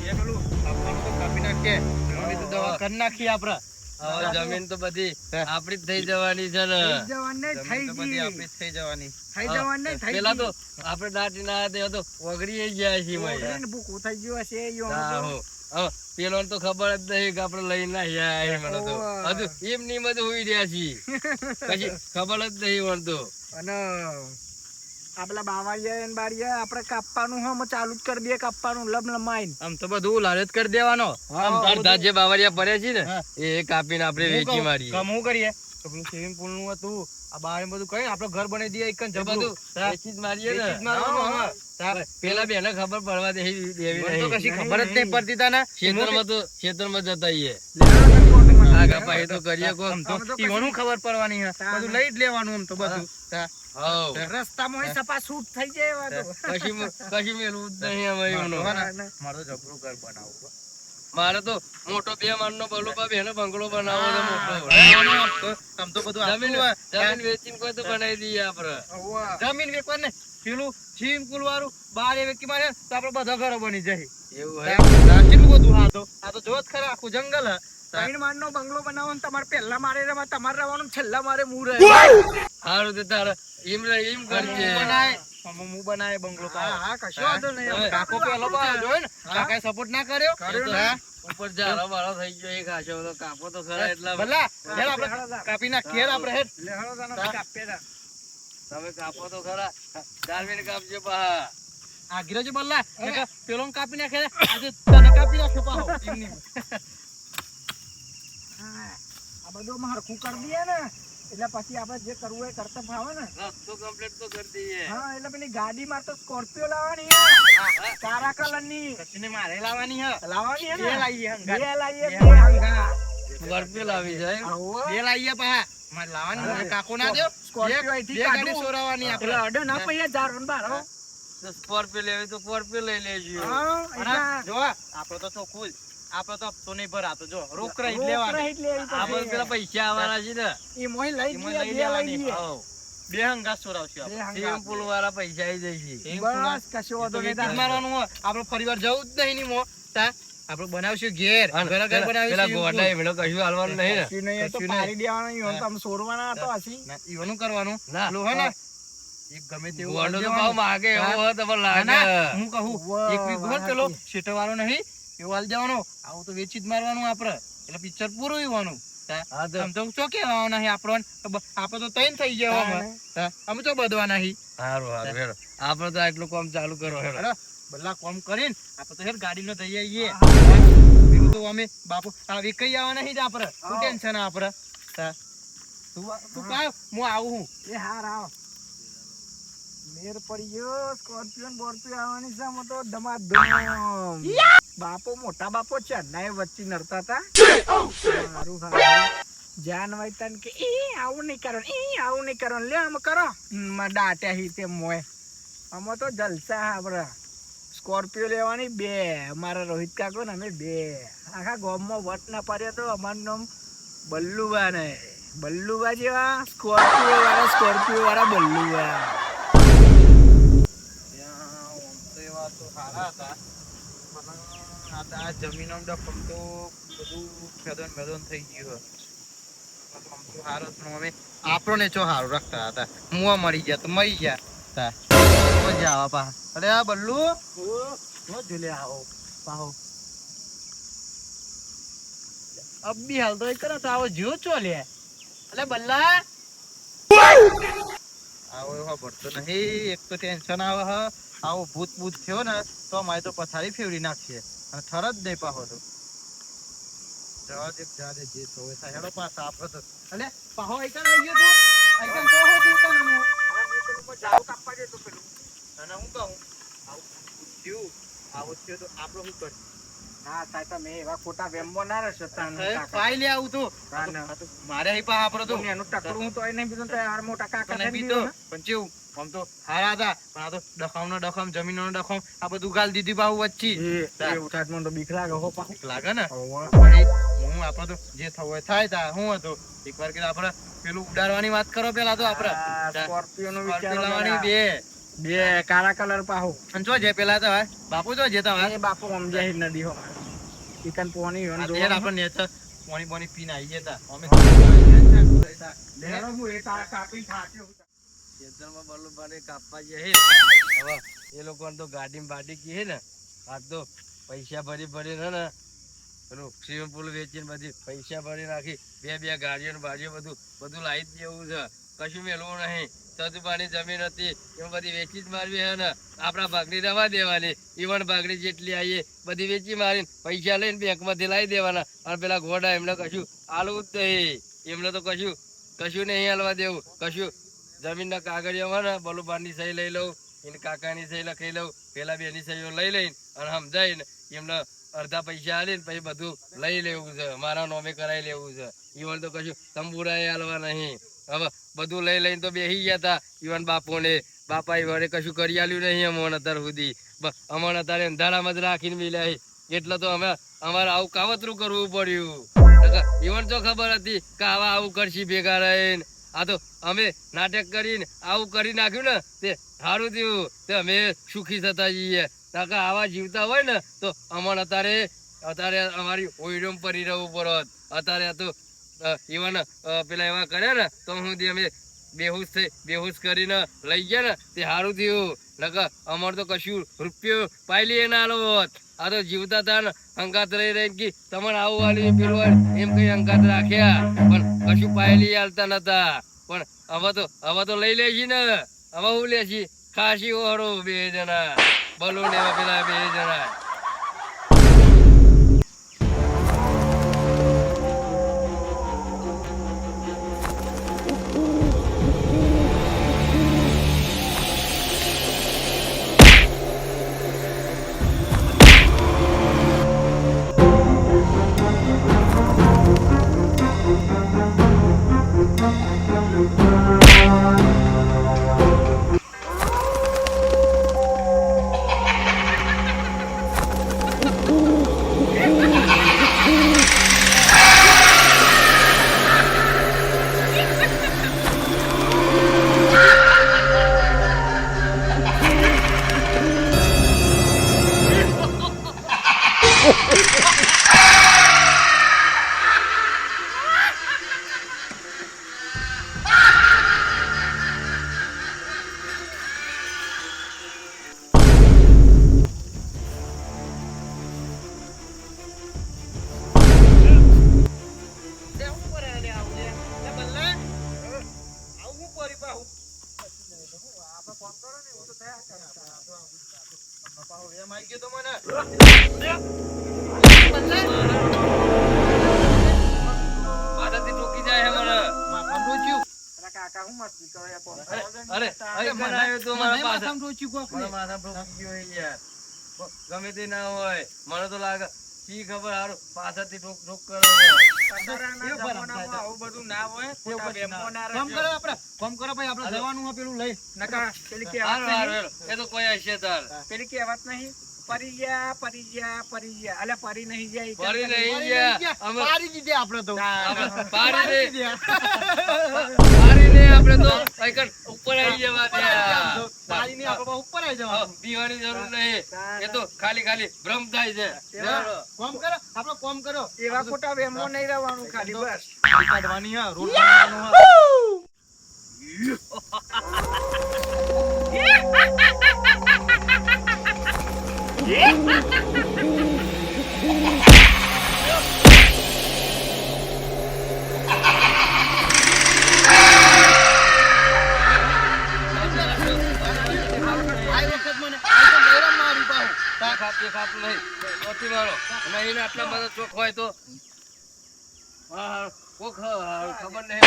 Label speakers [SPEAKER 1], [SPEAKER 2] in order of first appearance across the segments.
[SPEAKER 1] એ પેલું આપણને તો કાપી નાખીએ મમ્મી તો દવા કરી નાખી આપણે
[SPEAKER 2] જમીન તો બધી આપડી જ થઈ જવાની છે ને
[SPEAKER 1] થઈ જવાની
[SPEAKER 2] પેલા તો આપડે દાટી ના તો ઓગળી ગયા છીએ
[SPEAKER 1] ભૂખું થઈ ગયું હશે
[SPEAKER 2] પેલો તો ખબર જ નહીં કે આપડે લઈ ના હજુ એમ ની મત હોઈ રહ્યા છીએ પછી ખબર જ નહીં મળતો
[SPEAKER 1] અને આપડા બાવાળિયા ને બાળિયા આપડે કાપવાનું હમ ચાલુ જ કરી દઈએ કાપવાનું લમાઈને
[SPEAKER 2] આમ તો બધું લાલચ કરી દેવાનો આમ તાર જે બાવરિયા પડે છે ને એ કાપીને આપણે વેચી મારીએ
[SPEAKER 1] શું કરીએ તો પેલું સ્વિમિંગ પૂલ નું હતું આ બાર બધું કઈ આપડે ઘર બનાવી દઈએ એક
[SPEAKER 2] બધું વેચી જ મારીએ ને પેલા બેને ખબર પડવા દેવી
[SPEAKER 1] તો કશી ખબર જ નહીં પડતી તા ને
[SPEAKER 2] ખેતરમાં જતા આઈએ તો કરીએ
[SPEAKER 1] કોનું ખબર પડવાની બધું લઈ જ લેવાનું આમ તો બધું રસ્તામાં સપા શૂટ થઈ જાય
[SPEAKER 2] કશી મેલું જ નહીં
[SPEAKER 1] મારો જબરું ઘર બનાવું
[SPEAKER 2] મારે તો મોટો 2 માળનો બંગલો બનાવો છે મોટો
[SPEAKER 1] આમ તો બધું
[SPEAKER 2] જમીન વેચીને કોઈ તો બનાવી દઈએ આપડે
[SPEAKER 1] જમીન વેચવા ને પેલું સ્વિમિંગ પૂલ વાળું બાર એ વેચી મારે તો આપડે બધા ઘરો બની જાય
[SPEAKER 2] એવું
[SPEAKER 1] કેટલું બધું આ તો જોત ખરા આખું જંગલ ત્રણ માળનો બંગલો બનાવો તમારે પહેલા મારે તમારે રહેવાનું છેલ્લા મારે હું રહે
[SPEAKER 2] સારું તો તારે એમ કરજે
[SPEAKER 1] હું બનાય બંગલો હા કશો વાંધો નહીં કાકો પેલો જોયો ને કાકાએ સપોર્ટ ના કર્યો
[SPEAKER 2] ઉપર જારો બારો થઈ ગયો એ ખાશો તો કાપો તો ખરા એટલા
[SPEAKER 1] ભલા આપણે કાપી નાખીએ આપણે હેડ
[SPEAKER 2] તમે કાપો તો ખરા દાલમીને કાપજો પા
[SPEAKER 1] આ ગિરોજી બલ્લા પેલો કાપી નાખે આજે તને કાપી નાખ્યો પાહો આ બધું મારખું કરી દઈએ ને એટલે પછી આપણે જે કરવું એ કરતા ફાવે ને
[SPEAKER 2] રસ્તો કમ્પ્લીટ તો કરી દઈએ
[SPEAKER 1] હા એટલે પેલી ગાડી માં તો સ્કોર્પિયો લાવવાની કાળા કલર ની કશીને મારે લાવવાની હે બે લાવીએ
[SPEAKER 2] સ્કોર્પિયો લાવી જાય
[SPEAKER 1] બે લાવીએ પા મારે લાવવાની કાકો ના દેવ સ્કોર્પિયો અહીંથી ગાડી સોરાવાની આપણે અડે ના પૈયા જારન બારો
[SPEAKER 2] સ્કોર્પિયો લેવી તો સ્કોર્પિયો લઈ લેજો
[SPEAKER 1] જો આપણે તો ચોખ્ખું આપડે તો હપ્તો નહીં ભરાતો જો રોકડા જ લેવાની
[SPEAKER 2] આપણે પેલા પૈસા આવવાના છે ને
[SPEAKER 1] એ મોય લઈ લેવાની બે હંગા સોરાવશું
[SPEAKER 2] સ્વિમિંગ પૂલ વાળા પૈસા આવી જશે
[SPEAKER 1] બસ કશો વાંધો નહીં મારવાનું આપણે પરિવાર જવું જ નહીં મો તા આપણે બનાવશું ઘેર ઘર બનાવીશું
[SPEAKER 2] પેલા ગોડા એમનો કશું હાલવાનું નહીં
[SPEAKER 1] ને તો પાડી દેવાના ઈવન તો આમ સોરવાના હતો આસી ઈવનું કરવાનું લો હે ને એક ગમે તેવું
[SPEAKER 2] ગોડો તો ભાવ માગે એવો તો લાગે
[SPEAKER 1] હું કહું એક વી ગોળ પેલો શેટો વાળો નહીં એવો હાલ જવાનો આવું તો વેચી જ મારવાનું આપણે એટલે પિક્ચર પૂરું ઈવાનું આમ તો ચોકે આવવાના નહીં આપણે તો તૈન થઈ ગયા અમે તો બધવા નહીં
[SPEAKER 2] સારું હેડો આપણે તો આટલું કામ ચાલુ કરો હેડો
[SPEAKER 1] બલ્લા કામ કરીને આપણે તો હેર ગાડી નો થઈ આવીએ એવું તો અમે બાપુ આવી કઈ આવવાના નહીં આપણે શું ટેન્શન આપણે તું કાય હું આવું હું એ હાર આવ મેર પડી ગયો સ્કોર્પિયો બોર્પિયો આવવાની છે મો તો ધમાધમ બાપો મોટા બાપો ચેન્નાઈ વચ્ચે નડતા હતા સારું જાન વાઈતન કે એ આવું નહીં કરો લે આમ કરો ડાટ્યા હી તે મોય આમાં તો જલસા આપણે સ્કોર્પિયો લેવાની બે અમારા રોહિત કાકો ને અમે બે આખા ગામમાં વટ ના પાડ્યા તો અમારું નામ બલ્લુબા જેવા સ્કોર્પિયો વાળા બલ્લુબા તો સારા હતા આ જમીનો ડફમ તો બધું મેદન થઈ ગયું સારો અમે આપણો ને ચો સારું રાખતા હતા મુવા મરી ગયા તો મરી ગયા મજા આવા પા અરે આ બલ્લુ ઝૂલે આવો પાહો અબ્બી હાલ તો કરો તો આવો જો ચો લે અલે બલ્લા આવો એવા ભરતો નહીં એક તો ટેન્શન આવે હ આવો ભૂત થયો ને તો અમારે તો પથારી ફેવડી નાખીએ અને થર જ નહીં પાહો તો જવા દે જે સોવે થાય હેડો પાછા આપણે તો અલે પાહો આઈકન આવી ગયો તું આઈકન તો હો તું તને હું પેલું જાવ કાપવા દે તો પેલું અને હું કહું આવું થયું તો આપણે શું કરશું ના થાય તો મેં એવા ખોટા વેમ્બો ના રહેશે ફાઈ લે આવું તો મારે અહીં પા આપણો તો એનું ટકરું હું તો નહીં બીજું તો યાર મોટા કાકા નહીં બીતો પણ કેવું આમ તો હારા હતા પણ આ તો ડખામ જમીનનો ડખામ આ બધું ગાલ દીધી બાહુ વચ્ચે એ ઉઠાટમાં તો બીક લાગે હો પા લાગે ને હું આપણે તો જે થવું થાય તા હું હતો એકવાર કે આપણે પેલું ઉડાડવાની વાત કરો પેલા તો આપણે સ્કોર્પિયો નો વિચાર લાવવાની બે
[SPEAKER 3] બે કાળા કલર પાહો
[SPEAKER 1] અને જો જે પેલા તો હવે બાપુ જો જતા હવે
[SPEAKER 3] એ બાપુ સમજાય જ નદી હો ચિકન પોની
[SPEAKER 1] આ
[SPEAKER 3] હોન
[SPEAKER 1] તો
[SPEAKER 3] જો
[SPEAKER 1] યાર આપણે નેચર પાણી પીને આવી જતા અમે
[SPEAKER 3] લેરો હું એ તા કાપી થાક્યો
[SPEAKER 2] ખેતરમાં બલ્લુભાને કાપવા જઈએ હવે એ લોકોને તો ગાડી બાડી કહે ને આ તો પૈસા ભરી ને પેલું સ્વિમિંગ પુલ વેચીને બધી પૈસા ભરી નાખી બે ગાડીઓ બાડીઓ બધું લાવી જ દેવું છે કશું મેળવું નહીં સદુબાની જમીન હતી એમાં બધી વેચી જ મારવી હે ને આપણા ભાગની રવા દેવાની ઈવન ભાગની જેટલી આવીએ બધી વેચી મારીને પૈસા લઈને બેંકમાંથી લાવી દેવાના અને પેલા ઘોડા એમને કશું આલવું જ નહીં એમને તો કશું નહીં હાલવા દેવું કશું જમીનના કાગળિયામાં ને બલુબાની સહી લઈ લઉં એને કાકાની સહી લખી લઉં પેલા બેની સહીઓ લઈ લઈને અને સમજાઈને એમને અડધા પૈસા આલીને પછી બધું લઈ લેવું છે મારા નોમે કરાવી લેવું છે ઈવન તો કશું તંબુરાએ હાલવા નહીં હવે બધું લઈ લઈને તો બેસી ગયા હતા ઈવન બાપા ઈવને કશું કરી આલ્યું નહીં અમોને અત્યાર સુધી અમોને અત્યારે અંધારામાં જ રાખીને મિલ્યા એટલે તો અમે અમારે આવું કાવતરું કરવું પડ્યું ઈવન તો ખબર હતી કે આવું કરશી ભેગા રહીને આ તો અમે નાટક કરીને આવું કરી નાખ્યું ને તે સારું થયું તે અમે સુખી થતા જઈએ આવા જીવતા હોય ને તો અમને અત્યારે અમારી ઓઈડમ પડી રહેવું પડત અત્યારે તો ઈવન પેલા એવા કર્યા ને તો સુધી અમે બેહોશ કરીને લઈ ગયા ને તે સારું થયું નકર અમારે તો કશું રૂપિયો પાયલી ના આલો હોત આ તો જીવતા હતા ને અંગાત રહી કે તમને આવું વાળી પેલું વાળી એમ કઈ અંગાત રાખ્યા પણ કશું પાયલી હાલતા નતા પણ હવે તો લઈ લેશી ને હવે હું લેશી ખાસી ઓહરો બે જણા બલૂન એવા પેલા બે જણા ગમે તે ના હોય મને તો લાગે શી ખબર હારું પાછળથી ઠોક કરે
[SPEAKER 3] આવું બધું ના હોય
[SPEAKER 1] કોમ કરો ભાઈ આપણે જવાનું હોય પેલું લઈ
[SPEAKER 3] નકા પેલી કે
[SPEAKER 2] એ તો કોઈ હશે તાર
[SPEAKER 3] પેલી કહેવત નહીં પરી ગયા અલે પરી નહીં જાય
[SPEAKER 2] પરી નહીં ગયા અમે
[SPEAKER 1] પારી દીધી આપણે તો
[SPEAKER 2] પારીને આપણે તો આઈકન ઉપર આવી જવા દે
[SPEAKER 1] પારીને આપણે ઉપર આવી જવાનું
[SPEAKER 2] પીવાની જરૂર નહીં એ તો ખાલી ભ્રમ થાય છે
[SPEAKER 1] કોમ કરો આપણે કોમ કરો
[SPEAKER 3] એવા ખોટા વેમો નહીં રહેવાનું ખાલી બસ
[SPEAKER 1] કાઢવાની હા રોડ બનાવવાનું
[SPEAKER 2] આટલા બધા ચોખ હોય તો ખબર નહીં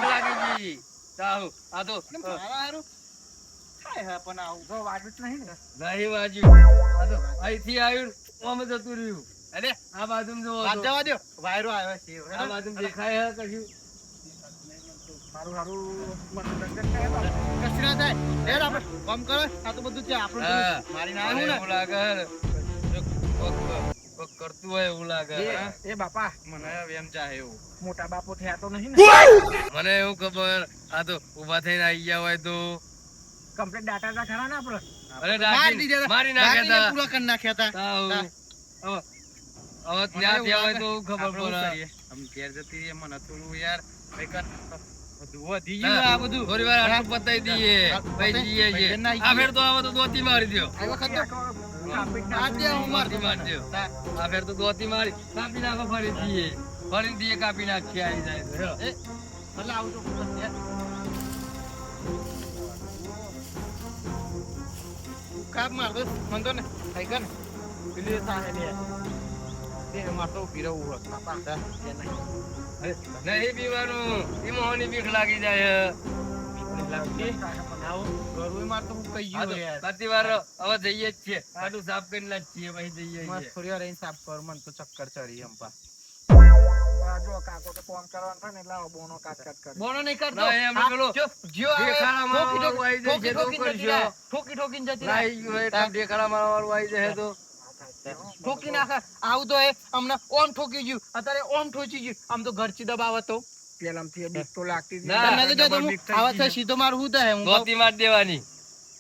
[SPEAKER 2] લાગી ગઈ આ તો
[SPEAKER 3] પણ આવું વાજુ જ નહીં ને
[SPEAKER 2] નહીં વાજ્યું આ તો અહીંથી આવ્યું આમ જતું રહ્યું અરે આ બાજુ
[SPEAKER 1] જવા દો વાયરો આવ્યો છે
[SPEAKER 2] આ બાજુ દેખાય હે કશું
[SPEAKER 3] મારું મનોરંજન થાય
[SPEAKER 1] કશું ના થાય યાર આપણે કોમ કરો આ તો બધું છે આપણે મારી ના આવ્યું ને
[SPEAKER 2] એવું લાગે કોક કરતું હોય એવું લાગે.
[SPEAKER 3] એ બાપા
[SPEAKER 1] મને હવે એમ ચાહે એવું.
[SPEAKER 3] મોટા બાપો થયા તો નહીં ને
[SPEAKER 2] મને એવું ખબર આ તો ઊભા થઈને આવી ગયા હોય તો
[SPEAKER 3] કમ્પ્લીટ ડાટા તા ખરા ને આપણે
[SPEAKER 2] અરે
[SPEAKER 1] મારી દીધા હતા.
[SPEAKER 2] મારી નાખ્યા
[SPEAKER 1] ગાડીને
[SPEAKER 2] હતા.
[SPEAKER 1] પૂરા કરી નાખ્યા હતા.
[SPEAKER 2] તાવ.
[SPEAKER 1] તા.
[SPEAKER 2] હવે ત્યાં થયા હોય તો ખબર
[SPEAKER 1] આપણે શું
[SPEAKER 2] પડે.
[SPEAKER 1] કરીએ? આમ ઘેર જતી રહીએ, મને થોડું યાર કંઈક બધું વધી
[SPEAKER 2] ના,
[SPEAKER 1] ગયું આ બધું.
[SPEAKER 2] થોડી વાર આટલું પતાઈ દઈએ પછી જઈએ છીએ.
[SPEAKER 1] પછી ના
[SPEAKER 2] આ ફેર તો આવે તો દોતી મારી દ્યો.
[SPEAKER 1] આ વખત તો
[SPEAKER 3] આ
[SPEAKER 1] આ દે હું
[SPEAKER 2] દોતી મારી દ્યો.
[SPEAKER 1] તા.
[SPEAKER 2] આ ફેર તો દોતી મારી કાપી નાખો ફરી દઈએ. ફરી દઈએ કાપી નાખીએ આવી જાય તો. હેલો.
[SPEAKER 1] એ ભલે આવજો યાર. કાપ માર દો મન તો ને થઈ ગયો ને પેલી સાહે લે તે મારતો ઉભી રહું હોય. બાપા તા. એ નહીં.
[SPEAKER 2] નહીં પીવાનું એમાં હોની બીક લાગી જાય.
[SPEAKER 1] લાગતી. આવો ગરુએ મારતો હું કહી
[SPEAKER 2] આ
[SPEAKER 1] ગયો
[SPEAKER 2] તો
[SPEAKER 1] યાર.
[SPEAKER 2] બાકી વાર હવે જઈએ જ છીએ. આટલું સાફ કરીને લાવીએ પછી જઈએ
[SPEAKER 1] મસ્ત
[SPEAKER 2] છીએ.
[SPEAKER 1] થોડી વાર રહીને સાફ કર, મને તો ચક્કર ચડી એમ પા.
[SPEAKER 3] જો કાકો તો ફોન કરવાનો થાય ને એટલે આવો બોનો કાટ કરે
[SPEAKER 1] બોનો નહીં કરતો.
[SPEAKER 2] ના, એમ
[SPEAKER 1] આ
[SPEAKER 2] પેલો
[SPEAKER 1] જો આવે,
[SPEAKER 2] દેખાડામાં
[SPEAKER 1] ઠોકી
[SPEAKER 2] વાળું આવી
[SPEAKER 1] ઠોકીને
[SPEAKER 2] જાય છે તો કરજો.
[SPEAKER 1] ઠોકી ઠોકીને જતી
[SPEAKER 2] ના,
[SPEAKER 1] રહે.
[SPEAKER 2] ઈ હોય એટલે ઢેકડા મારવાવાળું આવી જાય તો
[SPEAKER 1] ઠોકી નાખે. આવું તો એ અમને ઓમ ઠોકી ગયું, અત્યારે ઓમ ઠોકી ગયું. આમ તો ઘરથી દબાવ હતો.
[SPEAKER 3] પેલામથી બીક તો લાગતી જ
[SPEAKER 2] ના,
[SPEAKER 3] નહીં.
[SPEAKER 1] તને તો
[SPEAKER 3] ડબલ
[SPEAKER 1] હું
[SPEAKER 3] બીક થઈ
[SPEAKER 1] આવા
[SPEAKER 3] ગઈ.
[SPEAKER 1] છે સીધો મારું હું થાય હું
[SPEAKER 2] દોતી મારી દેવાની.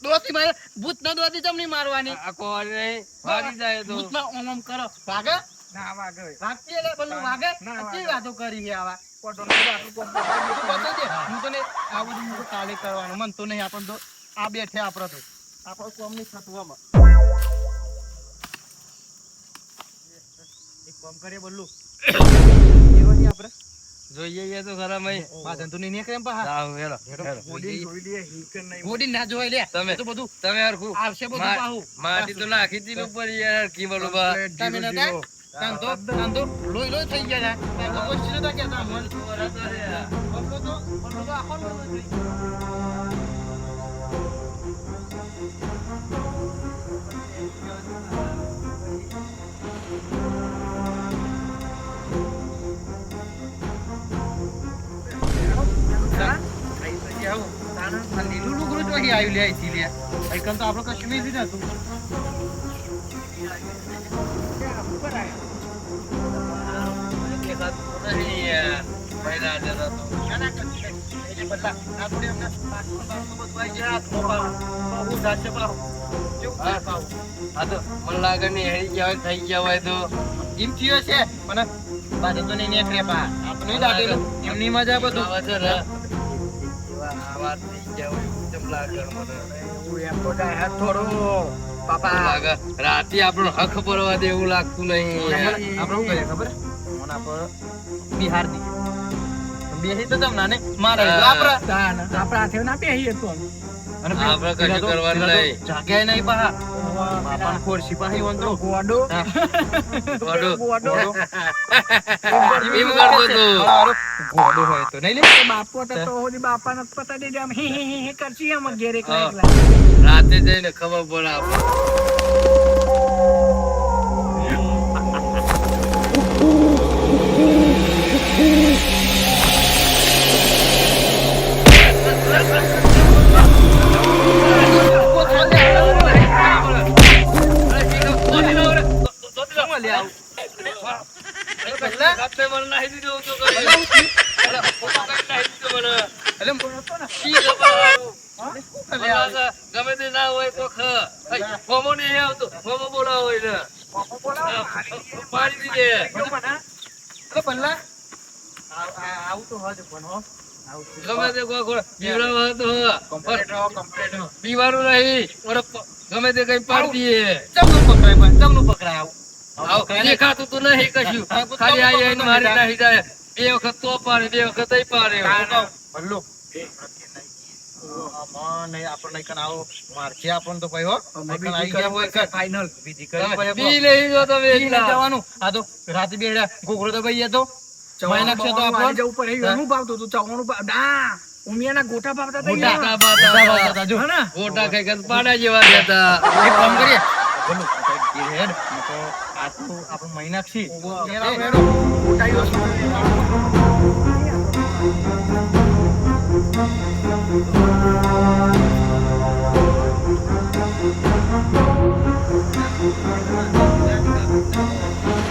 [SPEAKER 1] દોસ્તી મારે ભૂત ન દોતી તમને મારવાની.
[SPEAKER 2] આ કોણ નહીં ભાગી જાય તો
[SPEAKER 1] ભૂતમાં ઓમ ઓમ કરો. વાગે?
[SPEAKER 3] ના વાગે
[SPEAKER 1] વાગતી એટલે પેલું વાગે?
[SPEAKER 3] ના,
[SPEAKER 1] આ
[SPEAKER 3] વાગે.
[SPEAKER 1] કેવી વાતો કરી છે આવા?
[SPEAKER 3] કોટો નહીં આટલું કોમ
[SPEAKER 1] તું બતાવી દે. હું તો નહીં, આ બધું હું તો કાલે કરવાનું. મન તો નહીં, આપણને તો આ બેઠે આપણે તો. આપણે કોમ નહીં થતું આમાં. એક કામ કરીએ બોલું. એવો નહીં આપણે.
[SPEAKER 2] જોઈએ એ તો ખરા મય.
[SPEAKER 1] બાધન તો નહીં નીકળે એમ પાછા.
[SPEAKER 2] જાઓ, હેલો, હેલો.
[SPEAKER 3] બોડી જોઈ લઈએ હિક નહીં
[SPEAKER 1] ગોડી ના જોવાય લે.
[SPEAKER 2] તમે-
[SPEAKER 1] એ તો બધું
[SPEAKER 2] તમે હરખું
[SPEAKER 1] આવશે બધું
[SPEAKER 2] મા-
[SPEAKER 1] પાહું.
[SPEAKER 2] માટી તો નાખી દીધી ઉપર યાર કી બોલું બા.
[SPEAKER 1] તમે નતા? તાન તો લોહી લોહી થઈ ગયા હતા. તાન તો કોઈ નતા કહેતા મન. બબલો તો આખો લોહી થઈ ગયો. આ લીલું લુગડું તો અહીં આવ્યું લે અહીંથી લે. અહીંકન તો આપણે કશું નહીં લીધું હતું.
[SPEAKER 2] નહીં યાર. પહેલા જતા તો.
[SPEAKER 1] ના, ના, કશું નહીં. એટલે બધા આ થોડી અમને પાકમાં બાકમાં બધું આવી જાય. હાથમાં પાવ. પાવું જાશે પાવ. કેવું થાય પાવ?
[SPEAKER 2] આ તો મને લાગે નહીં હેરી ગયા હોય થઈ ગયા હોય તો
[SPEAKER 1] એમ થયો છે પણ બાજુ તો નહીં નીકળે પા. આપણે નહીં દાટેલું. એમની મજા બધું.
[SPEAKER 2] આવા છે ને એવા આવા થઈ ગયા હોય એવું કેમ લાગે મને.
[SPEAKER 3] એવું એમ તો જાય થોડું પાપા
[SPEAKER 2] લાગે રાતે આપણો હક ભરવા દે એવું લાગતું નહીં યાર.
[SPEAKER 1] આપણે શું કરીએ ખબર? મને આપણે બિહાર દઈએ. બેસી તો તમને ને મારે આપણે
[SPEAKER 3] આપણા હાથે ના બેહીએ તો
[SPEAKER 1] અને
[SPEAKER 2] આપણે કશું કરવાનું નહીં.
[SPEAKER 1] જાગ્યા નહીં પા. બાપાને ખોરશી પાહી વંતરો.
[SPEAKER 3] ગોડો
[SPEAKER 2] ગોડો.
[SPEAKER 3] ગોડો
[SPEAKER 2] એમ કરતો તો.
[SPEAKER 1] ગોડો હોય તો નહીં લે.
[SPEAKER 3] બાપો તો હોદી બાપાને જ પતા દેજે આમ હી હી હી કરશી આમ ઘેર એકલા
[SPEAKER 2] હા.
[SPEAKER 3] એકલા
[SPEAKER 2] રાતે જઈને ખબર પડે આપણે. રાતે મને નાહી દીધું તો કઈ. અલા, પોતા કઈ નાહી દીધું મને. ઈ ખબર હારું. ગમે તે ના હોય તો ફોમો નહીં આવતો ફોમો બોલાવો હોય ને પાડી દીધે.
[SPEAKER 1] અરે પલ્લા આવું તો હજ પણ હો.
[SPEAKER 2] ગમે તે કોઈ ખોળ પીવડાવો તો
[SPEAKER 1] કમ્પ્લીટ રહો, કમ્પ્લીટ રહો.
[SPEAKER 2] પીવાનું નહીં ગમે તે કઈ પાડી દઈએ.
[SPEAKER 1] ચમનું પકડાય પણ ચમનું પકડાય આવું.
[SPEAKER 2] આવું દેખાતું તો નહીં કશું. ખાલી આઈ આઈને મારી નાખી જાય. બે વખત તો પાડે બે વખત ઈ પાડે.
[SPEAKER 1] ભલ્લો. આમાં નહીં આપણે નહીં કન આવો મારશે આપણને તો ભાઈ હો. નહીં કન આવી ગયા હોય કર.
[SPEAKER 3] ફાઇનલ
[SPEAKER 1] વિધિ કરી
[SPEAKER 2] તમે
[SPEAKER 1] ભાઈ
[SPEAKER 2] પી લઈ જો તમે
[SPEAKER 1] પીને
[SPEAKER 2] એટલા.
[SPEAKER 1] જવાનું. આ તો રાતે બેડા ગોગળો તો ભાઈ તો માય નાખશે તો આપણને.
[SPEAKER 3] જવું પડે એનું ભાવતું હતું ચવાણું ના ઉમિયાના ગોટા ભાવતા હતા
[SPEAKER 1] ગોટા.
[SPEAKER 3] યાર.
[SPEAKER 2] બાટા
[SPEAKER 1] જો.
[SPEAKER 3] હે ને?
[SPEAKER 2] ગોટા ખાઈ ખાઈ પાડા જેવા રહેતા.
[SPEAKER 1] એક કામ કરીએ બોલો હેડ તો આ તો આપણું મહિનાક્ષી
[SPEAKER 3] ગોટા યો છે.
[SPEAKER 1] એ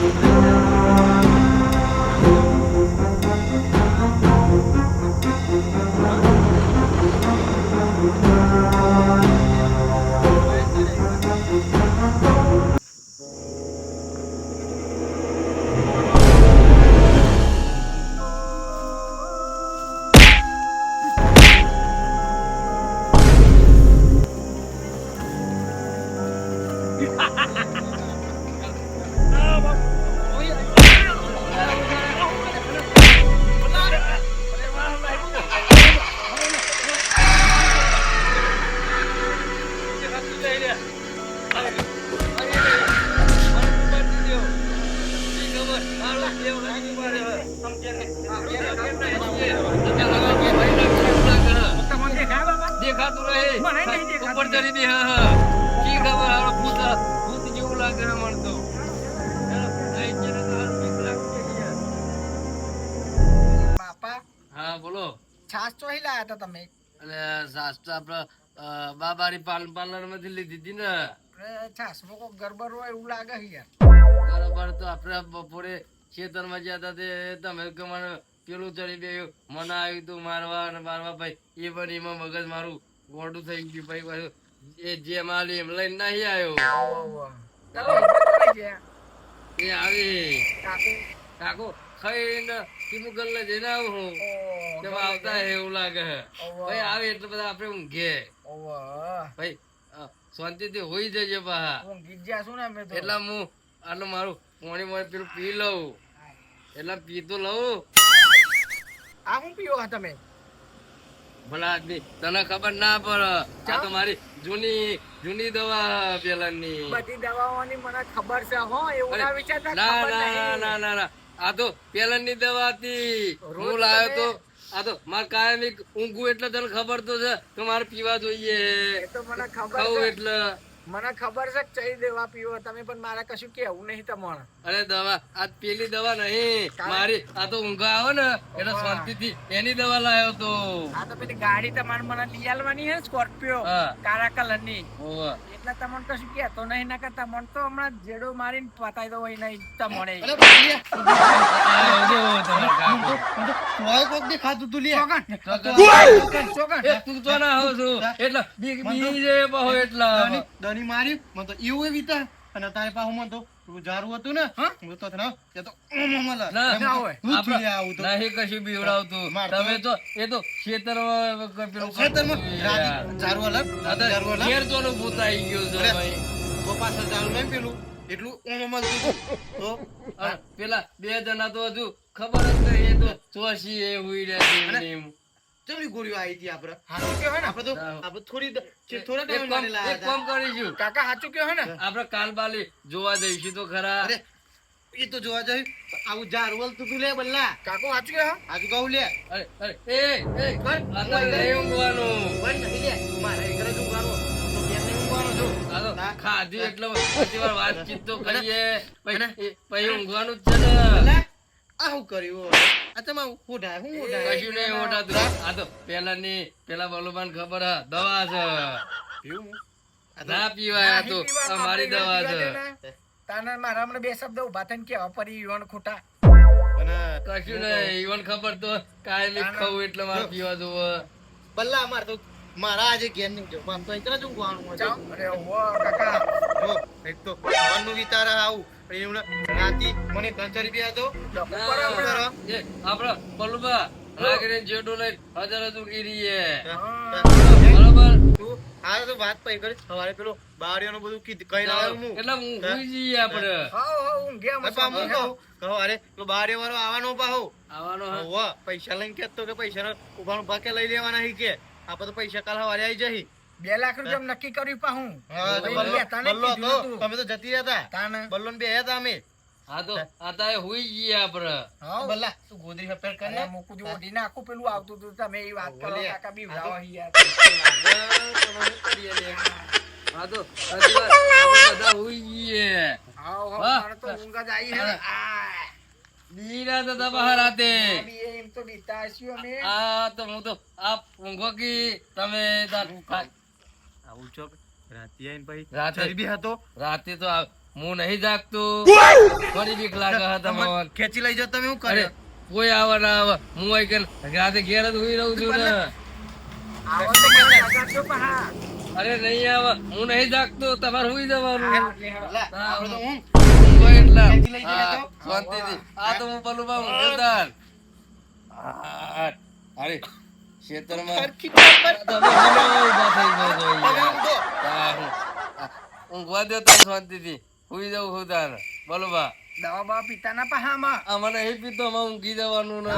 [SPEAKER 3] તમને દેખાય બાબા?
[SPEAKER 2] દેખાતું રહે
[SPEAKER 3] મને નહીં દેખાતું.
[SPEAKER 2] ઉપર ચડી દે કી ખબર હારો ભૂત જેવું લાગે ને મને તો લઈ જઈને તો હાલ બીક લાગતી છે યાર.
[SPEAKER 3] બાપા
[SPEAKER 2] હા બોલો.
[SPEAKER 3] છાસ ચોહી લાયા હતા તમે?
[SPEAKER 2] અને શાસ્ત્ર આપડે બાબારી પાર્લર માંથી લીધી હતી ને.
[SPEAKER 3] છાસ માં કોઈ ગરબર હોય એવું લાગે છે યાર.
[SPEAKER 2] બરાબર તો આપડે બપોરે ખેતરમાં ગયા હતા તે તમે કે મને પેલું ચડી ગયું મને આવ્યું તું મારવા અને મારવા ભાઈ એ પણ એમાં મગજ મારું ગોડું થઈ ગયું ભાઈ પાછું એ જે માલી એમ લઈને નહીં આવ્યો
[SPEAKER 3] ચાલો, એ તો ચોરી ગયા.
[SPEAKER 2] એ આવી
[SPEAKER 3] કાકુ,
[SPEAKER 2] કાકો ખાઈને કીધું ગલ્લે જઈને આવું હું તેમાં આવતા હે એવું લાગે હે. ભાઈ આવે એટલે બધા આપણે ઊંઘે ભાઈ શાંતિથી હોઈ જજે પાહા.
[SPEAKER 3] ઊંઘી જ જાશું ને અમે તો.
[SPEAKER 2] એટલા હું આટલું મારું પાણી મારે પેલું પી લઉં એટલે પી તો લઉં.
[SPEAKER 3] આ શું પીવો તમે?
[SPEAKER 2] ભલા આદમી તને ખબર ના પડે આ તો મારી જૂની દવા પેલાની.
[SPEAKER 3] બધી દવાઓની મને ખબર છે હો, એવું ના વિચારતા.
[SPEAKER 2] ના
[SPEAKER 3] ખબર
[SPEAKER 2] ના
[SPEAKER 3] નહીં.
[SPEAKER 2] ના ના ના આ તો પેલાની દવા હતી
[SPEAKER 3] રોજ
[SPEAKER 2] હું લાવ્યો
[SPEAKER 3] તમે-
[SPEAKER 2] તો. આ તો મારે કાયમી ઊંઘું એટલે તને ખબર તો છે કે મારે પીવા જોઈએ
[SPEAKER 3] એ તો મને ખબર
[SPEAKER 2] ખાવું
[SPEAKER 3] છે.
[SPEAKER 2] એટલે.
[SPEAKER 3] મને ખબર છે કે ચઈ દેવા પીવો તમે, પણ મારે કશું કેવું નહીં તમારે.
[SPEAKER 2] અરે દવા આ પેલી દવા નહીં મારી આ તો ઊંઘ આવે ને એટલે શાંતિથી એની દવા લાવ્યો તો.
[SPEAKER 3] આ તો પેલી ગાડી તમારે મને લઈ આલવાની છે, સ્કોર્પિયો
[SPEAKER 2] હા.
[SPEAKER 3] કાળા કલર ની.
[SPEAKER 2] હોવે.
[SPEAKER 3] એટલે તમને કશું કેતો નહીં, ના કરતા મને તો હમણાં જેડો મારીને પતાઈ દો હોય નહીં તમને.
[SPEAKER 1] અલે ભાઈ,
[SPEAKER 2] આ જો તમારા કાકો.
[SPEAKER 1] તોય કોક દે ખાતું તું લે.
[SPEAKER 3] ચોકન, ચોકન.
[SPEAKER 2] એ તું તો ના આવો છો એટલે બી જે બહુ એટલા
[SPEAKER 1] દની મારી મને તો એવું એ વિતા અને તારે પાછું મને તો તું જારું હતું ને હું તો થને એ તો મમલા
[SPEAKER 3] ના હોય.
[SPEAKER 1] આવું તો
[SPEAKER 2] નહીં કશું બીવડાવતું તમે તો એ તો ખેતરમાં પેલું
[SPEAKER 1] ખેતરમાં રાતી જારું અલગ જારું અલગ
[SPEAKER 2] ઘેર તો ભૂત આવી ગયું છે ભાઈ.
[SPEAKER 1] તો પાછળ જારું નહીં પેલું એટલું મમલતું તો
[SPEAKER 2] અને પેલા બે જણા તો હજુ ખબર જ નહીં એ તો ચોસી એ હુઈ રહ્યા છે એમ.
[SPEAKER 1] ચમડી ગોળીઓ આવી હતી આપણે
[SPEAKER 3] સાચું કહો ને?
[SPEAKER 1] આપણે તો આપણે થોડા
[SPEAKER 2] એક
[SPEAKER 1] ટાઈમ
[SPEAKER 2] કામ
[SPEAKER 1] માટે લાયા
[SPEAKER 2] એક કામ
[SPEAKER 1] હતા
[SPEAKER 2] કરીશું
[SPEAKER 3] કાકા સાચું કહો ને?
[SPEAKER 2] આપણે કાલ બાલી જોવા જઈશું તો ખરા.
[SPEAKER 1] અરે એ તો જોવા જાય આવું જારવલ તું લે બલ્લા
[SPEAKER 3] કાકો સાચું કહો?
[SPEAKER 1] આજુ કહું લે
[SPEAKER 2] અરે અરે એ આ તો નહીં ઊંઘવાનું.
[SPEAKER 1] બંધ નહીં લે મારે ઘરે શું કરો તો કેમ નહીં ઊંઘવાનો છું
[SPEAKER 2] આ તો ખાધું એટલે પછી વાર વાતચીત તો કરીએ
[SPEAKER 1] અને?
[SPEAKER 2] પછી ઊંઘવાનું જ છે ને.
[SPEAKER 1] બલ્લા આ શું કર્યું આ તમે હોઢાય હું હોઢાય
[SPEAKER 2] કશું નહીં ઓટાતું. આ તો પેલા બલોબાન ખબર હે દવા છે
[SPEAKER 1] પીવું
[SPEAKER 2] ના પીવાય આ તો
[SPEAKER 3] નહીં પીવાનું,
[SPEAKER 2] આ મારી
[SPEAKER 3] આપણે
[SPEAKER 2] દવા
[SPEAKER 3] પીવા
[SPEAKER 2] છે.
[SPEAKER 3] દે ને. તાને મારા હમણાં બે શબ્દ ઉભા થઈને કેવા પરી યુવાન ખોટા.
[SPEAKER 1] અને
[SPEAKER 2] કશું નહીં ઈવન ખબર તો કાયમી ખાવું એટલે મારે પીવા જોવે.
[SPEAKER 1] બલ્લા અમાર તો મારા આજે ઘેર નહીં જો માર તો એકલા જ ઊંઘવાનું હોય.
[SPEAKER 3] જાઓ. અરે વાહ કાકા.
[SPEAKER 1] જો એક તો મનનું વિચાર આવું પણ એવું રાતી મને 3-4 રૂપિયા હતો
[SPEAKER 3] ઉપર આપણે.
[SPEAKER 2] એ આપડે બલુબા લાગીને જેડો લઈને હજાર જ ઊંઘી રહીએ. બરોબર
[SPEAKER 1] તું આ તો વાત પઈ કરી સવારે પેલો બારીઓનું બધું કઈ લાવ્યો હું
[SPEAKER 2] એટલે હું હુઈ જઈએ આપડે
[SPEAKER 3] હાઉ, હાઉ, ઊંઘ્યા
[SPEAKER 1] અપા
[SPEAKER 3] મસ્ત.
[SPEAKER 1] હું કહું અરે પેલો બારીઓ વાળો આવવાનો પાહો
[SPEAKER 2] આવવાનો હે.
[SPEAKER 1] હોવ પૈસા લઈને કેતો કે પૈસા ઉભાનું ભાગે લઈ લેવાના હી કે આપણે તો પૈસા કાલ હવારે આવી જહી
[SPEAKER 3] 2 લાખ રૂપિયા નક્કી કર્યું પાહું.
[SPEAKER 1] હા તો
[SPEAKER 3] ભાઈ, લેતા નહીં
[SPEAKER 1] બલ્લો
[SPEAKER 3] કીધું
[SPEAKER 1] હતો
[SPEAKER 3] હતું.
[SPEAKER 1] તમે તો જતી રહ્યા હતા
[SPEAKER 3] તાને.
[SPEAKER 1] બલ્લો ને બે હતા અમે
[SPEAKER 2] હા તો આ તારે હુઈ જઈએ આપડે.
[SPEAKER 3] હાઉ.
[SPEAKER 1] બલ્લા તું ગોદરી હપેર કર
[SPEAKER 3] અરે
[SPEAKER 1] ને
[SPEAKER 3] મૂકું છું, ઓઢીને આખું પેલું આવતું હતું. તમે એ વાત કરો
[SPEAKER 1] ઓલે.
[SPEAKER 3] કાકા બીવડાવો હી યાર.
[SPEAKER 2] હા તો હજી વાર આપણે બધા હુઈ જઈએ.
[SPEAKER 3] હાઉ, હાઉ,
[SPEAKER 2] હા.
[SPEAKER 3] મારે તો ઊંઘ જ આવી હે. આ.
[SPEAKER 2] બીના તો દબા રાતે
[SPEAKER 3] બી એમ તો બીતા હશું અમે.
[SPEAKER 2] આ તો હું તો આ ઊંઘો કી તમે
[SPEAKER 1] આવું ચોક રાતી આઈને પછી
[SPEAKER 2] રાતે
[SPEAKER 1] ચરબી હતો
[SPEAKER 2] રાતે તો હું નહીં જાગતો ફરી બીક લાગે હે તમે.
[SPEAKER 1] ખેંચી લઈ જાઓ તમે શું
[SPEAKER 2] અરે
[SPEAKER 1] કરે
[SPEAKER 2] કોઈ આવે ના આવે હું આઈ કે રાતે ઘેર જ હુઈ રહું છું ને.
[SPEAKER 3] આવો તો મને લગાડજો પા.
[SPEAKER 2] અરે નહીં આવે હું નહીં જાગતો તમારે હુઈ જવાનું.
[SPEAKER 1] બલ્લા, આપણે તો હું
[SPEAKER 2] ઊંઘો એટલે
[SPEAKER 1] ખેંચી લઈ જાય તો?
[SPEAKER 2] હા, શાંતિથી. આ તો હું પેલું બા ઊંઘેદાર. અરે ખેતરમાં
[SPEAKER 1] સરખી પર
[SPEAKER 2] તમે મને ઊભા થઈ જાઓ છો
[SPEAKER 1] તમે
[SPEAKER 2] યાર.
[SPEAKER 1] ઊંઘો.
[SPEAKER 2] હા, હું. ઊંઘવા દે તો શાંતિથી સુઈ જવું હું તારે બોલો બા
[SPEAKER 3] દવા બવા પીતા ના પાહામાં
[SPEAKER 2] મને એ પીતો અમે ઊંઘી જવાનું ને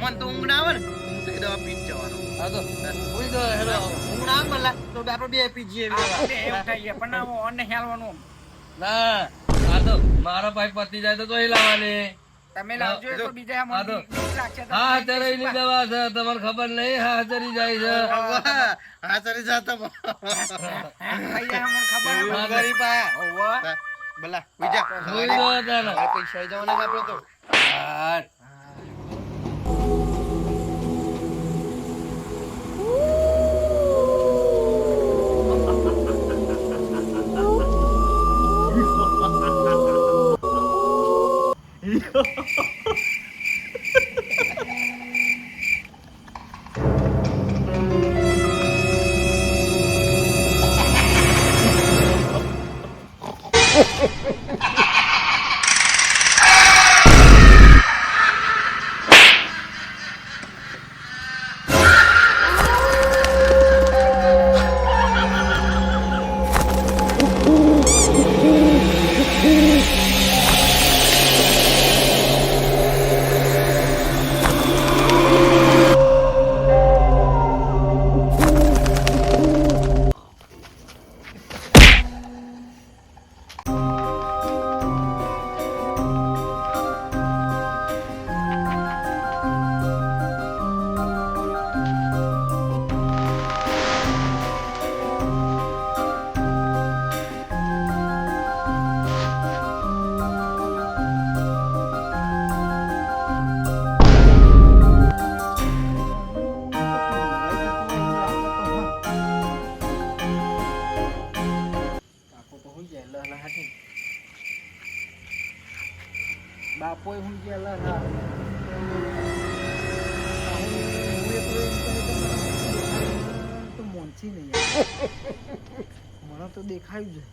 [SPEAKER 1] મન તો ઊંઘ ના આવે ને હું તો એ દવા પી જ જવાનો.
[SPEAKER 2] હા તો સુઈ જાઓ હેડો
[SPEAKER 1] ઊંઘ ના આવે પેલા તો આપણે બે પી જઈએ
[SPEAKER 3] એવું થઈએ પણ ઓન ને હેલવાનું
[SPEAKER 2] ના આ તો મારા પાઇપ પતી જાય તો તોય લાવવાની
[SPEAKER 3] તમે લાવજો એ તો બીજા
[SPEAKER 2] હા તો.
[SPEAKER 3] મને બીક લાગશે તો
[SPEAKER 2] હા અત્યારે એની દવા છે તમને ખબર નહીં હા ચરી જાય છે
[SPEAKER 1] હા ચરી જાતો
[SPEAKER 3] ખાઈ જાય મને ખબર
[SPEAKER 2] હા,
[SPEAKER 1] ગરીબ આયા
[SPEAKER 3] ઓવા
[SPEAKER 1] ભલા બીજા
[SPEAKER 2] સુઈ જાઓ તારે.
[SPEAKER 1] પૈસા જવાના આપણે તો
[SPEAKER 2] હા.
[SPEAKER 3] બાપોય હું ગયેલા હા તો મોનસી નહીં મને તો દેખાયું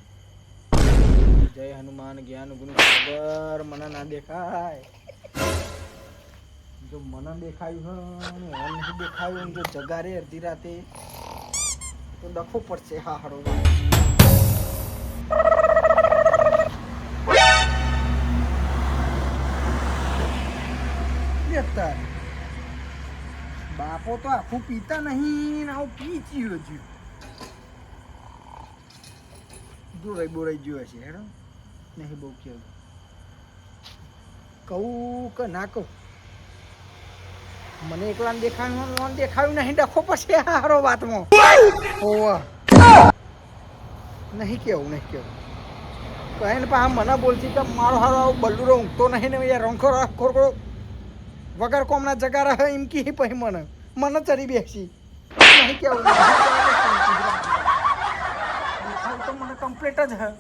[SPEAKER 3] છે જય હનુમાન જ્ઞાન ગુરુ સાગર મને ના દેખાય જો મને દેખાયું હે અને ઓન નહીં દેખાયું ને જો જગારે અડધી રાતે તો ડખો પડશે હા હારો બાપો તો આખું પીતા નહીં ને આવું પી ગયો છે બોરાઈ ગયો હશે હેડો નહીં બહુ કેવું કહું કે ના કહું મને એકલા દેખાયું દેખાયું નહીં ડખો પછી હારો વાતમાં ઓવા નહીં કેવું કહે ને પા મને બોલતી કે મારો હારો આવું બલ્લુરો ઊંઘતો નહીં ને યાર રંખો ખોરખો વગર કોમના જગા રહે એમ કી પછી મને ચડી બેસી નહીં કેવું તો મને કમ્પ્લીટ જ હે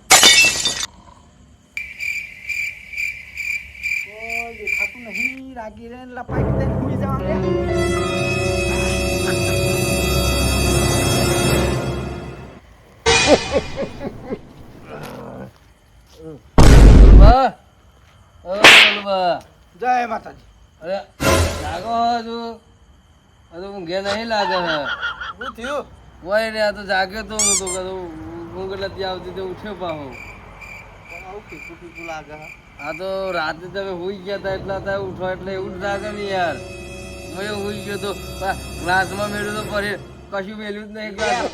[SPEAKER 3] દેખાતું નહીં રાગી રે લપાઈ દે ભૂલી જવાનું જય માતાજી
[SPEAKER 2] અરે જાગો હજુ હજુ ઊંઘે નહીં લાગે હે
[SPEAKER 1] શું થયું
[SPEAKER 2] વય રે આ તો જાગ્યો તો હું તો કદું ઊંઘ નથી આવતી તો ઉઠ્યો પાહો
[SPEAKER 1] આવું પીકું લાગે
[SPEAKER 2] આ તો રાતે તમે હુઈ ગયા હતા એટલા થાય ઉઠો એટલે એવું જ લાગે ને યાર હું હુઈ ગયો તો ગ્લાસમાં મેળ્યું તો ફરી કશું મેલ્યું જ નહીં ગ્લાસ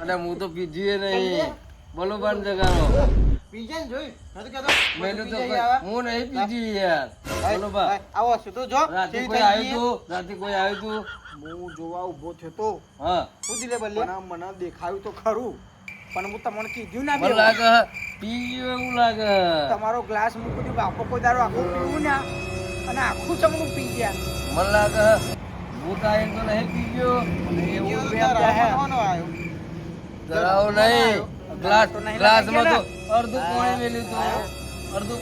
[SPEAKER 2] અને હું તો પીધું નહીં બોલો બાર જગાનો
[SPEAKER 1] પીજન જોઈ હું તો કહેતો
[SPEAKER 2] મેલું તો હું નહીં પીધી યાર બોલો બા
[SPEAKER 1] આવો છું તો જો
[SPEAKER 2] રાતે કોઈ આવ્યું તું
[SPEAKER 3] હું જોવા ઊભો થયો તો
[SPEAKER 2] હા
[SPEAKER 1] શું દિલે બલ્લે
[SPEAKER 3] મને દેખાયું તો ખરું પણ હું તમને કીધું ના
[SPEAKER 2] મને લાગે પી ગયું એવું લાગે
[SPEAKER 3] તમારો ગ્લાસ મૂકી દીધું બાપો કોઈ દારો આખું પીવું ને અને આખું ચમનું પી ગયા
[SPEAKER 2] મને લાગે હું કાંઈ તો નહીં પી ગયો
[SPEAKER 3] એવું
[SPEAKER 2] ધરાવો નહીં ગ્લાસમાં તો અડધું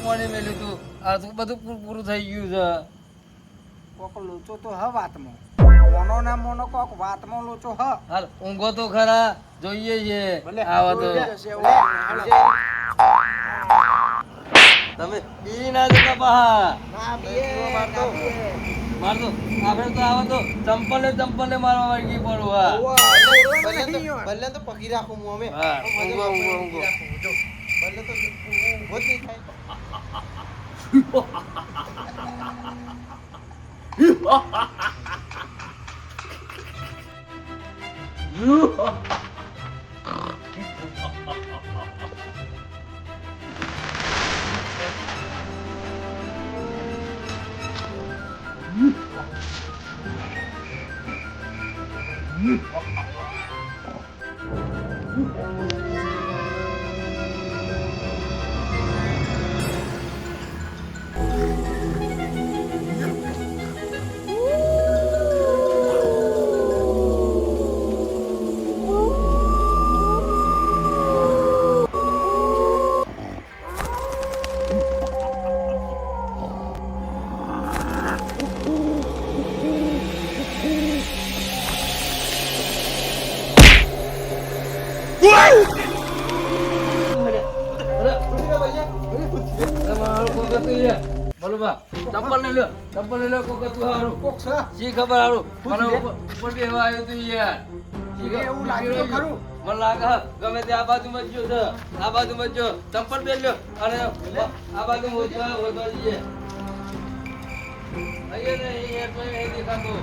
[SPEAKER 2] પાણી મેલ્યું તું અડધું બધું પૂરું થઈ ગયું છે
[SPEAKER 3] કોક લોચો તો હ વાતમાં મોનો ના મોનો કોક વાતમાં લોચો હ
[SPEAKER 2] હાલ ઊંઘો તો ખરા જોઈએ છે આવો તો તમે પી ના જતા બહાર
[SPEAKER 3] ના બે
[SPEAKER 2] માર તો આપણે તો આવો તો ચંપલે મારવા વાગી પડું હા
[SPEAKER 1] ભલે તો પકડી રાખું હું અમે
[SPEAKER 2] હા ઊંઘો
[SPEAKER 1] ભલે તો ઊભો જ નહીં થાય
[SPEAKER 2] ચંપલ લઈ લો કોક તું હારું શી ખબર હારું મને ઉપર બી હવા આવ્યું તું યાર
[SPEAKER 3] એવું લાગ્યું તો ખરું.
[SPEAKER 2] મને લાગે હે, ગમે તે આ બાજુ માં જો છે આ બાજુ માં જો ચંપલ પહેર લ્યો અને આ બાજુ હોતો જઈએ અહીંયા ને અહીંયા તો એ દેખાતો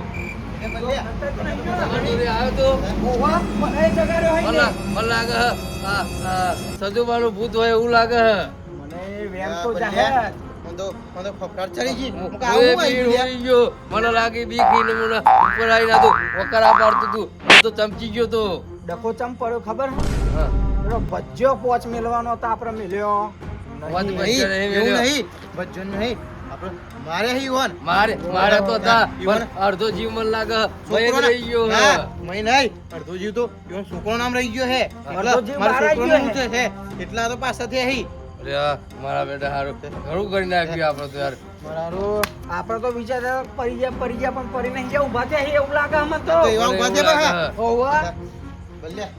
[SPEAKER 2] આવ્યો તો
[SPEAKER 3] ઓવા મને જગાડ્યો હોય ને.
[SPEAKER 2] મને લાગે હે આ સજુ વાળું ભૂત હોય એવું લાગે હે
[SPEAKER 3] મને વેમ તો જાહેર
[SPEAKER 1] મને ફફડાટ ચડી ગઈ હું કહું,
[SPEAKER 2] ઓય
[SPEAKER 1] આવું
[SPEAKER 2] ભીડ
[SPEAKER 1] આવ્યું
[SPEAKER 2] હોઈ ગયો મને લાગી બીકીને મને ઉપર આવી ના તો વકરા પાડતું તું હું તો ચમકી ગયો તો
[SPEAKER 3] ડકો ચમ પડ્યો ખબર હે?
[SPEAKER 2] હા
[SPEAKER 3] પેલો ભજ્યો પોચ મેલવાનો હતો આપણે મેલ્યો
[SPEAKER 2] વાત
[SPEAKER 3] નહીં.
[SPEAKER 2] ભાઈ.
[SPEAKER 1] નહીં, એવું નહીં બચ્ચો નહીં આપણે મારે હી વન
[SPEAKER 2] મારે તો હતા
[SPEAKER 1] ઈવન.
[SPEAKER 2] પણ અડધો જીવ મને લાગે ભય
[SPEAKER 1] છોકરો
[SPEAKER 2] રહી ગયો હે
[SPEAKER 1] મય નહીં અડધો જીવ તો ઈવન છોકરો નામ રહી ગયો હે
[SPEAKER 3] અડધો જીવ
[SPEAKER 1] મારા
[SPEAKER 3] બહાર આવી
[SPEAKER 1] છોકરોનું
[SPEAKER 3] ગયો
[SPEAKER 1] ઊંચે છે એટલા તો પાછળથી હી
[SPEAKER 2] અરે આ મારા બેટા હારું ઘણું કરી નાખ્યું આપણે તો યાર
[SPEAKER 3] બરાબર આપણે તો વિચાર પડી ગયા પણ પડી નહીં ગયા ઊભા થયા એવું લાગે અમને તો
[SPEAKER 1] તો એવા ઊભા થયા
[SPEAKER 2] એવું
[SPEAKER 1] હા.
[SPEAKER 2] લાગે.
[SPEAKER 3] ઓવા
[SPEAKER 1] બલ્યા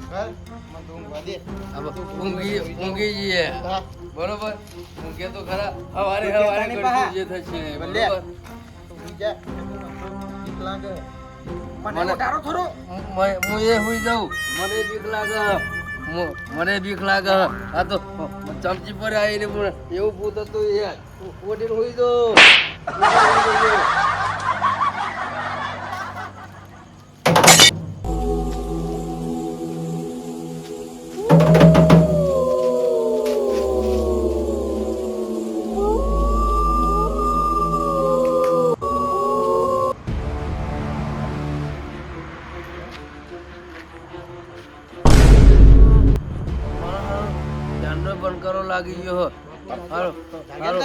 [SPEAKER 1] કર મને તો ઊંઘવા દે
[SPEAKER 2] ઊંઘી જઈએ
[SPEAKER 1] હા.
[SPEAKER 2] બરોબર ઊંઘે તો ખરા હવારે
[SPEAKER 3] પોતાની પાસે.
[SPEAKER 2] જે થશે
[SPEAKER 1] ભલે.
[SPEAKER 2] બરોબર
[SPEAKER 1] ઊંઘી જા. બીક લાગે.
[SPEAKER 3] મને ઉતારો થોડો
[SPEAKER 2] હું એ હુઈ જાઉં મને બીક લાગે મને બીક લાગે આ તો ચમચી પર આવીને પણ એવું ભૂત હતું યાર ઓડીને હુઈ જાઉં. ધ્યાનનો બંધ કરો લાગી ગયો હારો હારો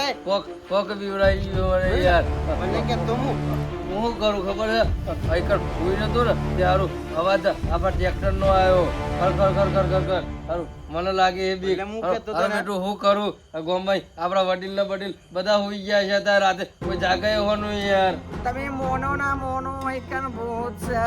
[SPEAKER 2] કોક બીવડાઈ ગયો મને યાર
[SPEAKER 1] મને કે તો હું
[SPEAKER 2] હું શું કરું ખબર છે આઈકર હુઈ નતો ને ત્યારે અવાજ આપણા ટ્રેક્ટર નો આવ્યો કર હારું મને લાગે એ બી
[SPEAKER 1] એટલે હું કહેતો તો ને.
[SPEAKER 2] બેટું હું કરું ગોમભાઈ આપણા વડીલ ને વડીલ બધા હુઈ ગયા છે ત્યાં રાતે કોઈ જાગે હોવાનું યાર
[SPEAKER 3] તમે મોનો ના મોનો એકન ભૂત છે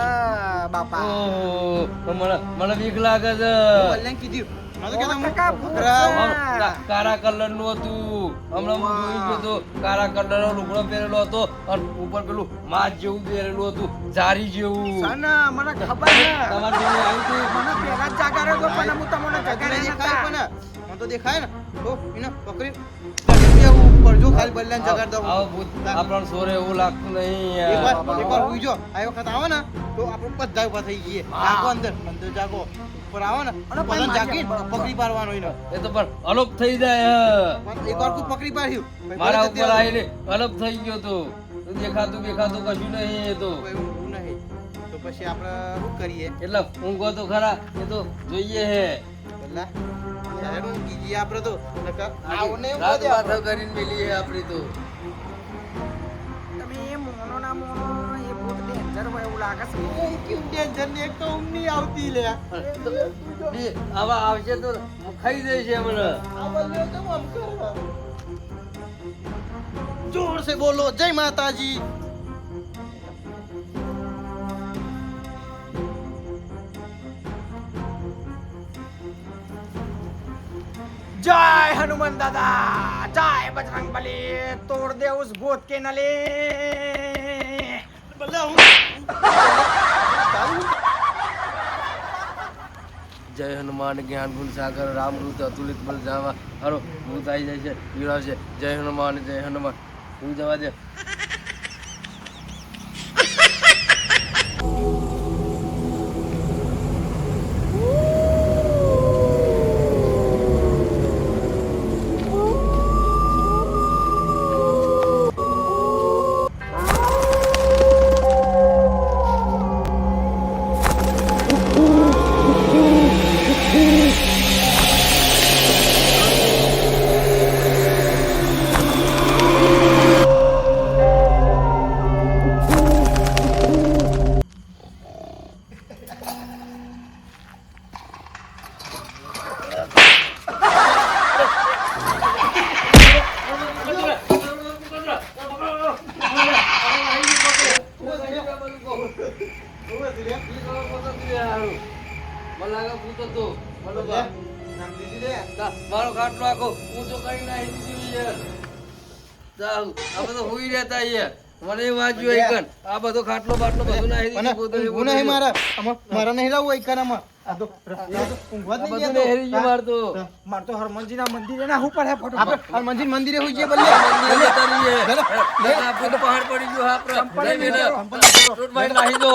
[SPEAKER 3] બાપા
[SPEAKER 2] ઓહો મને બીક લાગે છે
[SPEAKER 1] બલ્યાને કીધું મને તો કહેતા હું
[SPEAKER 3] ટકા ભૂત
[SPEAKER 1] પકડાવ.
[SPEAKER 3] છે.
[SPEAKER 2] કાળા કલર નું હતું હમણાં હું જોઈ ગયો તો કાળા કલર નો લુગડો પહેરેલો હતો અને ઉપર પેલું માસ જેવું પહેરેલું હતું જારી જેવું
[SPEAKER 3] સના મને ખબર છે
[SPEAKER 2] તમારે જોડે આવ્યું હતું
[SPEAKER 3] મને પેલા જ જાગાડ્યો હતો પણ હું તમને
[SPEAKER 1] દેખાય
[SPEAKER 3] જગાડ્યા
[SPEAKER 1] પણ
[SPEAKER 3] નતા.
[SPEAKER 1] મને તો દેખાય ને તો એને પકડી ચડી દેવું ઉપર જો ખાલી બલ્યાને જગાડ દઉં
[SPEAKER 2] આવો ભૂત આપણને સોરે એવું લાગતું નહીં
[SPEAKER 1] એકવાર ઉઈજો આ વખત આવે ને તો આપણે બધા ઉભા થઈ જઈએ જાગો અંદર જાગો ઉપર આવે ને
[SPEAKER 3] અને
[SPEAKER 1] બધાને
[SPEAKER 3] પણ
[SPEAKER 1] જાગી
[SPEAKER 3] બરાબર.
[SPEAKER 1] પકડી પાડવાનો એનો
[SPEAKER 2] એ તો પણ અલોપ થઈ જાય
[SPEAKER 1] પણ એકવાર કોઈ પકડી પાડ્યું પછી
[SPEAKER 2] મારા
[SPEAKER 1] ભલે
[SPEAKER 2] ઉપર
[SPEAKER 1] જતી
[SPEAKER 2] આવીને અલગ થઈ ગયો તો દેખાતું કશું નહીં એ તો
[SPEAKER 1] રહે. કોઈ ઊંઘવું નહીં તો પછી આપણે શું કરીએ
[SPEAKER 2] એટલે ઊંઘો તો ખરા એ તો જોઈએ હે
[SPEAKER 1] પેલા શહેર ઊંઘી જઈએ આપણે તો નકર આવું નહીં
[SPEAKER 2] રાત
[SPEAKER 1] ઊંઘવા દે
[SPEAKER 2] વાતો કરીને મેલી આપણી તો
[SPEAKER 3] તમે એ મોનો ના મોનો એ ભૂત ડેન્જર હોય એવું લાગે છે
[SPEAKER 1] ઊંઘ કેવું ટેન્શન ને એક તો ઊંઘ નહીં આવતી લે
[SPEAKER 2] આવા આવશે તો ખાઈ દે છે મને
[SPEAKER 1] આ બલ્યો તો આમ કરે જોર સે બોલો જય માતાજી
[SPEAKER 3] જય हनुमान दादा जय बजरंग बली तोड़ दे उस भूत के नले
[SPEAKER 2] જય હનુમાન જ્ઞાન ગુણ સાગર રામ દૂત અતુલિત બલ જાવા હારો ભૂત આવી જાય છે પીવડાવશે જય હનુમાન હું જવા દે મારો ખાટલો આખો ઊંચો કરી નાખી દીધું જાવ આ બધો હોઈ રહેતા અહીંયા મને વાંચ્યું એકન આ બધો ખાટલો બાટલો બધું નાખી દીધું
[SPEAKER 3] હું નહીં મારા નહીં રહું એકરામાં આ તો ઊંઘવા જ નહીં
[SPEAKER 2] બધું
[SPEAKER 3] દેતો.
[SPEAKER 2] હેરી ગયું મારતો
[SPEAKER 3] મારે તો હનુમાનજીના મંદિરે ના હું પડે ફોટો હનુમાનજી મંદિરે હોઈ છે બલ્લે
[SPEAKER 2] મંદિરે જતા રહીએ. આપણે તો પહાડ પડી ગયો હા આપણે.
[SPEAKER 3] ચંપલ
[SPEAKER 2] લઈ લે. રોડ બાઈક નાખી દો